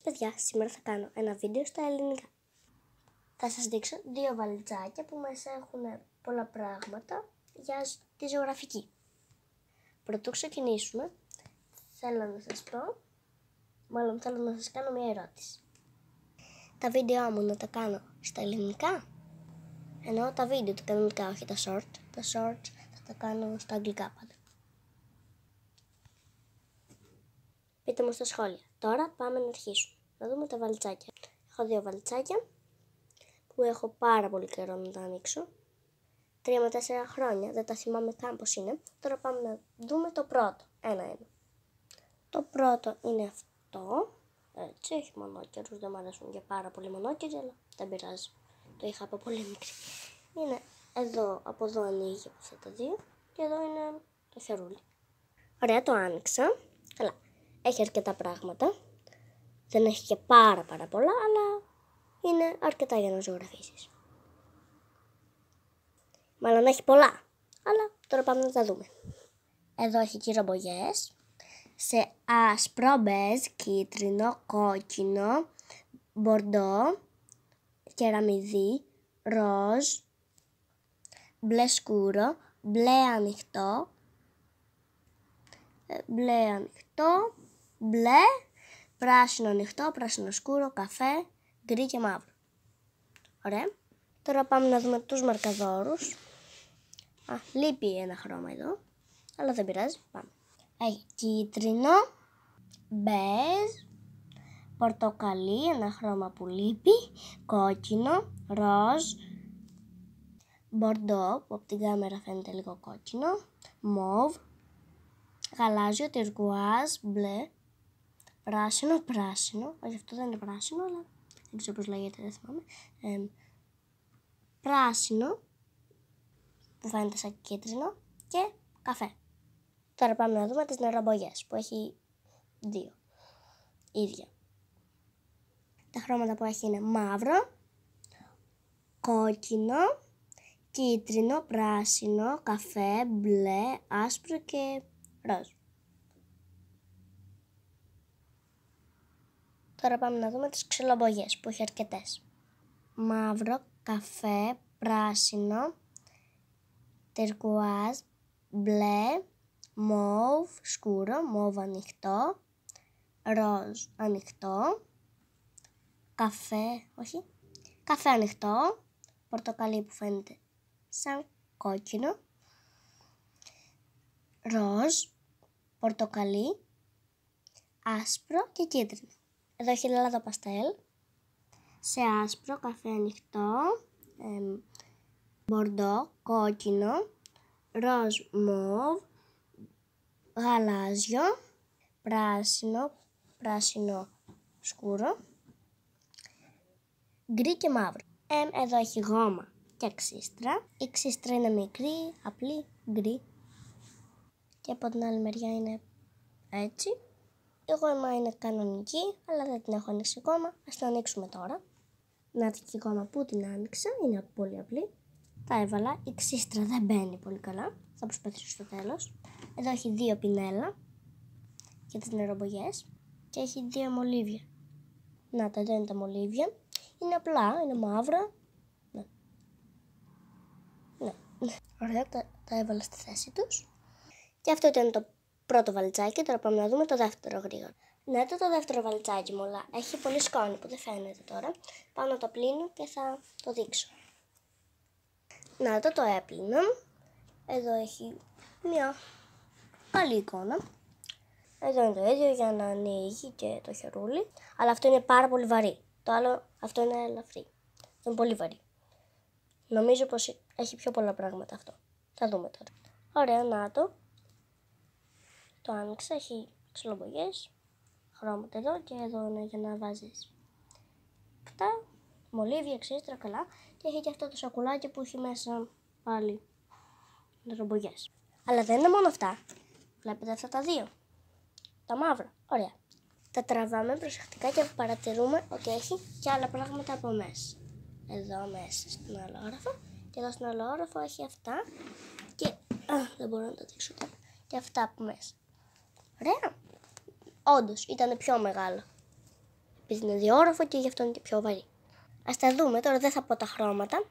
Παιδιά, σήμερα θα κάνω ένα βίντεο στα ελληνικά. Θα σας δείξω δύο βαλιτσάκια που μέσα έχουν πολλά πράγματα για τη ζωγραφική. Πρωτού ξεκινήσουμε, θέλω να σας κάνω μια ερώτηση. Τα βίντεο μου να τα κάνω στα ελληνικά? Εννοώ τα βίντεο τα κανονικά, όχι τα short. Τα short θα τα κάνω στα αγγλικά πάντα. Πείτε μου στα σχόλια. Τώρα πάμε να αρχίσουμε. Να δούμε τα βαλιτσάκια. Έχω δύο βαλιτσάκια που έχω πάρα πολύ καιρό να τα ανοίξω. 3 με 4 χρόνια, δεν τα θυμάμαι καν πώς είναι. Τώρα πάμε να δούμε το πρώτο. Ένα-ένα. Το πρώτο είναι αυτό. Έτσι, έχει μονόκερους. Δεν μου αρέσουν για πάρα πολύ μονόκεροι, αλλά δεν πειράζει. Το είχα από πολύ μικρή. Είναι εδώ, από εδώ ανοίγει από αυτά τα δύο. Και εδώ είναι το χερούλι. Ωραία, το άνοιξα. Καλά. Έχει αρκετά πράγματα. Δεν έχει και πάρα πολλά, αλλά είναι αρκετά για να ζωγραφίσεις. Μάλλον έχει πολλά, αλλά τώρα πάμε να τα δούμε. Εδώ έχει και ρομπογιές σε άσπρο, μπέζ, κίτρινο, κόκκινο, μπορντό, κεραμιδί, ροζ, μπλε σκούρο, μπλε ανοιχτό, μπλε, πράσινο ανοιχτό, πράσινο σκούρο, καφέ, γκρι και μαύρο. Ωραία. Τώρα πάμε να δούμε τους μαρκαδόρους. Λείπει ένα χρώμα εδώ, αλλά δεν πειράζει. Πάμε. Έχει κίτρινο, μπέζ, πορτοκαλί, ένα χρώμα που λείπει, κόκκινο, ροζ, μπορντό, που από την κάμερα φαίνεται λίγο κόκκινο, μόβ, γαλάζιο, τυρκουάζ, μπλε, πράσινο, όχι αυτό δεν είναι πράσινο, αλλά δεν ξέρω πώς λέγεται, δεν θυμάμαι, πράσινο, που φαίνεται σαν κίτρινο, και καφέ. Τώρα πάμε να δούμε τις νερομπογιές, που έχει δύο ίδια. Τα χρώματα που έχει είναι μαύρο, κόκκινο, κίτρινο, πράσινο, καφέ, μπλε, άσπρο και ροζ. Τώρα πάμε να δούμε τις ξυλομπογιές που έχει αρκετές. Μαύρο, καφέ, πράσινο, τερκουάζ, μπλε, μόβ, σκούρο, μόβ ανοιχτό, ροζ ανοιχτό, καφέ ανοιχτό, πορτοκαλί που φαίνεται σαν κόκκινο, ροζ, πορτοκαλί, άσπρο και κίτρινο. Εδώ έχει λάδο παστέλ, σε άσπρο, καφέ ανοιχτό, μπορντό, κόκκινο, ροζ, μόβ, γαλάζιο, πράσινο σκούρο, γκρι και μαύρο. Εδώ έχει γόμα και ξύστρα. Η ξύστρα είναι μικρή, απλή, γκρι. Και από την άλλη μεριά είναι έτσι. Η γόμα είναι κανονική, αλλά δεν την έχω ανοίξει ακόμα. Ας την ανοίξουμε τώρα. Να δει και η γόμα που την άνοιξα, είναι πολύ απλή. Τα έβαλα, η ξύστρα δεν μπαίνει πολύ καλά. Θα προσπαθήσω στο τέλος. Εδώ έχει δύο πινέλα για τις νερομπογιές και έχει δύο μολύβια. Να τα, εδώ είναι τα μολύβια. Είναι απλά, είναι μαύρα. Ναι. Ωραία, τα έβαλα στη θέση τους. Και αυτό ήταν το πρώτο βαλιτσάκι. Τώρα πάμε να δούμε το δεύτερο γρήγορα. Ναι, το δεύτερο βαλιτσάκι μου, αλλά έχει πολύ σκόνη που δεν φαίνεται τώρα. Πάω να το πλύνω και θα το δείξω. Να το έπλυνα. Εδώ έχει μια καλή εικόνα. Εδώ είναι το ίδιο για να ανοίγει και το χερούλι. Αλλά αυτό είναι πάρα πολύ βαρύ. Το άλλο, αυτό είναι ελαφρύ. Είναι πολύ βαρύ. Νομίζω πως έχει πιο πολλά πράγματα αυτό. Θα δούμε τώρα. Ωραία, να το. Το άνοιξα, έχει ξυλομπογιές, χρώματα εδώ και εδώ είναι για να βάζεις αυτά, μολύβια, ξύστρα, καλά. Και έχει και αυτό το σακουλάκι που έχει μέσα πάλι ρομπογιές. Αλλά δεν είναι μόνο αυτά. Βλέπετε αυτά τα δύο. Τα μαύρα. Ωραία. Τα τραβάμε προσεκτικά και παρατηρούμε ότι έχει και άλλα πράγματα από μέσα. Εδώ μέσα στην άλλο όροφο. Και εδώ στην άλλο όροφο έχει αυτά. Και δεν μπορώ να το δείξω τώρα. Και αυτά από μέσα. Ωραία. Όντως ήταν πιο μεγάλο. επειδή είναι διόροφο και γι' αυτό είναι και πιο βαρύ. Ας τα δούμε, τώρα δεν θα πω τα χρώματα.